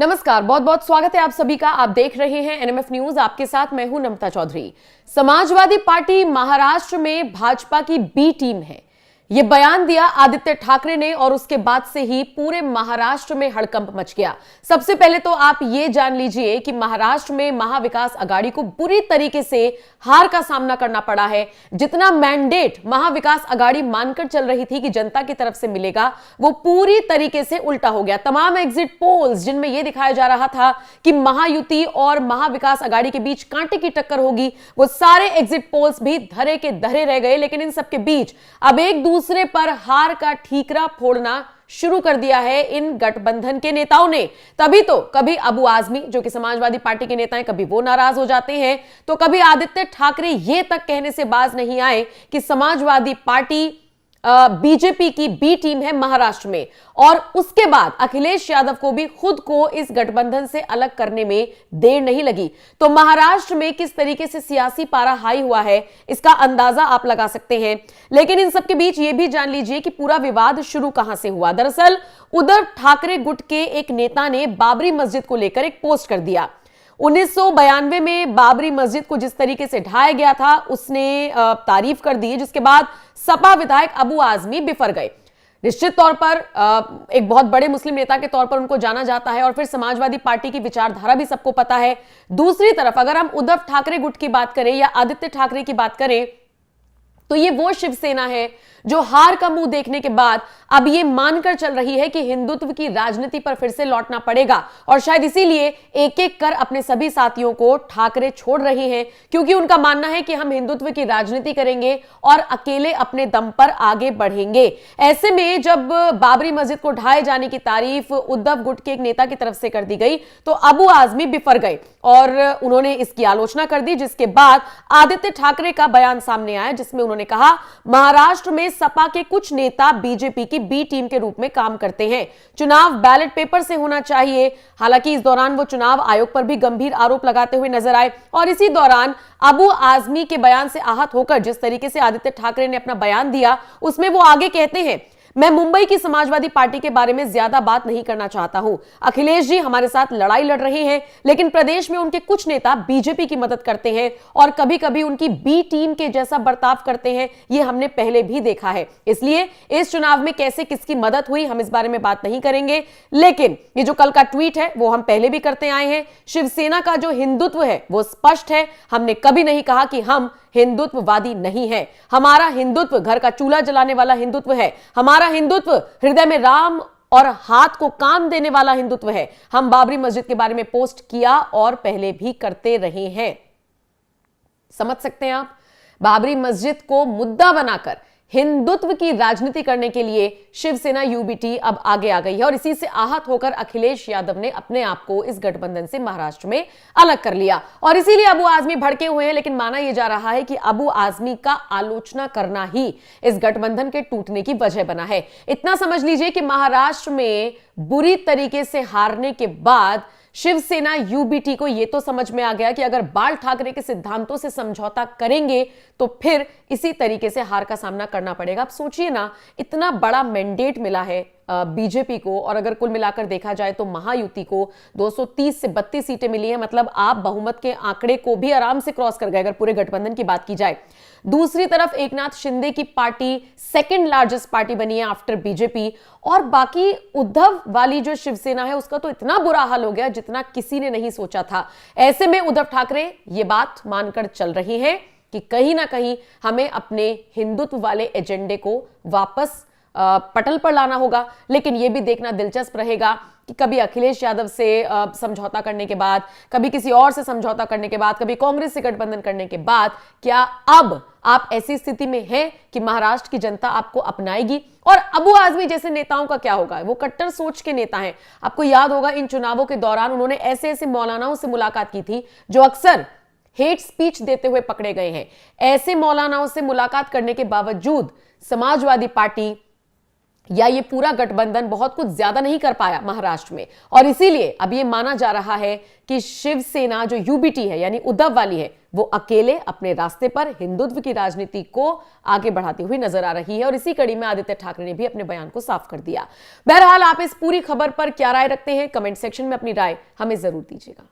नमस्कार, बहुत बहुत स्वागत है आप सभी का। आप देख रहे हैं एनएमएफ न्यूज। आपके साथ मैं हूं नमता चौधरी। समाजवादी पार्टी महाराष्ट्र में भाजपा की बी टीम है, यह बयान दिया आदित्य ठाकरे ने और उसके बाद से ही पूरे महाराष्ट्र में हड़कंप मच गया। सबसे पहले तो आप यह जान लीजिए कि महाराष्ट्र में महाविकास आघाड़ी को बुरी तरीके से हार का सामना करना पड़ा है। जितना मैंडेट महाविकास आघाड़ी मानकर चल रही थी कि जनता की तरफ से मिलेगा, वो पूरी तरीके से उल्टा हो गया। तमाम एग्जिट पोल्स जिनमें यह दिखाया जा रहा था कि महायुति और महाविकास आघाड़ी के बीच कांटे की टक्कर होगी, वो सारे एग्जिट पोल्स भी धरे के धरे रह गए। लेकिन इन सबके बीच अब एक दूसरे पर हार का ठीकरा फोड़ना शुरू कर दिया है इन गठबंधन के नेताओं ने। तभी तो कभी अबू आजमी जो कि समाजवादी पार्टी के नेता हैं, कभी वो नाराज हो जाते हैं, तो कभी आदित्य ठाकरे ये तक कहने से बाज नहीं आए कि समाजवादी पार्टी बीजेपी की बी टीम है महाराष्ट्र में। और उसके बाद अखिलेश यादव को भी खुद को इस गठबंधन से अलग करने में देर नहीं लगी। तो महाराष्ट्र में किस तरीके से सियासी पारा हाई हुआ है, इसका अंदाजा आप लगा सकते हैं। लेकिन इन सबके बीच यह भी जान लीजिए कि पूरा विवाद शुरू कहां से हुआ। दरअसल उद्धव ठाकरे गुट के एक नेता ने बाबरी मस्जिद को लेकर एक पोस्ट कर दिया। 1992 में बाबरी मस्जिद को जिस तरीके से ढाया गया था, उसने तारीफ कर दी, जिसके बाद सपा विधायक अबू आजमी बिफर गए। निश्चित तौर पर एक बहुत बड़े मुस्लिम नेता के तौर पर उनको जाना जाता है और फिर समाजवादी पार्टी की विचारधारा भी सबको पता है। दूसरी तरफ अगर हम उद्धव ठाकरे गुट की बात करें या आदित्य ठाकरे की बात करें, तो ये वो शिवसेना है जो हार का मुंह देखने के बाद अब ये मानकर चल रही है कि हिंदुत्व की राजनीति पर फिर से लौटना पड़ेगा। और शायद इसीलिए एक एक कर अपने सभी साथियों को ठाकरे छोड़ रहे हैं, क्योंकि उनका मानना है कि हम हिंदुत्व की राजनीति करेंगे और अकेले अपने दम पर आगे बढ़ेंगे। ऐसे में जब बाबरी मस्जिद को ढाए जाने की तारीफ उद्धव गुट के एक नेता की तरफ से कर दी गई, तो अबू आजमी बिफर गए और उन्होंने इसकी आलोचना कर दी। जिसके बाद आदित्य ठाकरे का बयान सामने आया, जिसमें उन्होंने कहा महाराष्ट्र में सपा के कुछ नेता बीजेपी की बी टीम के रूप में काम करते हैं, चुनाव बैलेट पेपर से होना चाहिए। हालांकि इस दौरान वो चुनाव आयोग पर भी गंभीर आरोप लगाते हुए नजर आए। और इसी दौरान अबू आजमी के बयान से आहत होकर जिस तरीके से आदित्य ठाकरे ने अपना बयान दिया, उसमें वो आगे कहते हैं, मैं मुंबई की समाजवादी पार्टी के बारे में ज्यादा बात नहीं करना चाहता हूं। अखिलेश जी हमारे साथ लड़ाई लड़ रहे हैं, लेकिन प्रदेश में उनके कुछ नेता बीजेपी की मदद करते हैं और कभी कभी उनकी बी टीम के जैसा बर्ताव करते हैं। ये हमने पहले भी देखा है। इसलिए इस चुनाव में कैसे किसकी मदद हुई हम इस बारे में बात नहीं करेंगे। लेकिन ये जो कल का ट्वीट है वो हम पहले भी करते आए हैं। शिवसेना का जो हिंदुत्व है वो स्पष्ट है। हमने कभी नहीं कहा कि हम हिंदुत्ववादी नहीं है। हमारा हिंदुत्व घर का चूल्हा जलाने वाला हिंदुत्व है। हमारा हिंदुत्व हृदय में राम और हाथ को काम देने वाला हिंदुत्व है। हम बाबरी मस्जिद के बारे में पोस्ट किया और पहले भी करते रहे हैं। समझ सकते हैं आप, बाबरी मस्जिद को मुद्दा बनाकर हिंदुत्व की राजनीति करने के लिए शिवसेना यूबीटी अब आगे आ गई है। और इसी से आहत होकर अखिलेश यादव ने अपने आप को इस गठबंधन से महाराष्ट्र में अलग कर लिया और इसीलिए अबू आजमी भड़के हुए हैं। लेकिन माना यह जा रहा है कि अबू आजमी का आलोचना करना ही इस गठबंधन के टूटने की वजह बना है। इतना समझ लीजिए कि महाराष्ट्र में बुरी तरीके से हारने के बाद शिवसेना यूबीटी को यह तो समझ में आ गया कि अगर बाल ठाकरे के सिद्धांतों से समझौता करेंगे तो फिर इसी तरीके से हार का सामना करना पड़ेगा। आप सोचिए ना, इतना बड़ा मैंडेट मिला है बीजेपी को, और अगर कुल मिलाकर देखा जाए तो महायुति को 230 से 32 सीटें मिली हैं। मतलब आप बहुमत के आंकड़े को भी आराम से क्रॉस कर गए अगर पूरे गठबंधन की बात की जाए। दूसरी तरफ एकनाथ शिंदे की पार्टी सेकंड लार्जेस्ट पार्टी बनी है आफ्टर बीजेपी, और बाकी उद्धव वाली जो शिवसेना है उसका तो इतना बुरा हाल हो गया जितना किसी ने नहीं सोचा था। ऐसे में उद्धव ठाकरे ये बात मानकर चल रहे हैं कि कहीं ना कहीं हमें अपने हिंदुत्व वाले एजेंडे को वापस पटल पर लाना होगा। लेकिन यह भी देखना दिलचस्प रहेगा कि कभी अखिलेश यादव से समझौता करने के बाद, कभी किसी और से समझौता करने के बाद, कभी कांग्रेस से गठबंधन करने के बाद, क्या अब आप ऐसी स्थिति में हैं कि महाराष्ट्र की जनता आपको अपनाएगी? और अबू आजमी जैसे नेताओं का क्या होगा? वो कट्टर सोच के नेता हैं। आपको याद होगा इन चुनावों के दौरान उन्होंने ऐसे ऐसे मौलानाओं से मुलाकात की थी जो अक्सर हेट स्पीच देते हुए पकड़े गए हैं। ऐसे मौलानाओं से मुलाकात करने के बावजूद समाजवादी पार्टी या ये पूरा गठबंधन बहुत कुछ ज्यादा नहीं कर पाया महाराष्ट्र में, और इसीलिए अब ये माना जा रहा है कि शिवसेना जो यूबीटी है यानी उद्धव वाली है, वो अकेले अपने रास्ते पर हिंदुत्व की राजनीति को आगे बढ़ाती हुई नजर आ रही है। और इसी कड़ी में आदित्य ठाकरे ने भी अपने बयान को साफ कर दिया। बहरहाल आप इस पूरी खबर पर क्या राय रखते हैं, कमेंट सेक्शन में अपनी राय हमें जरूर दीजिएगा।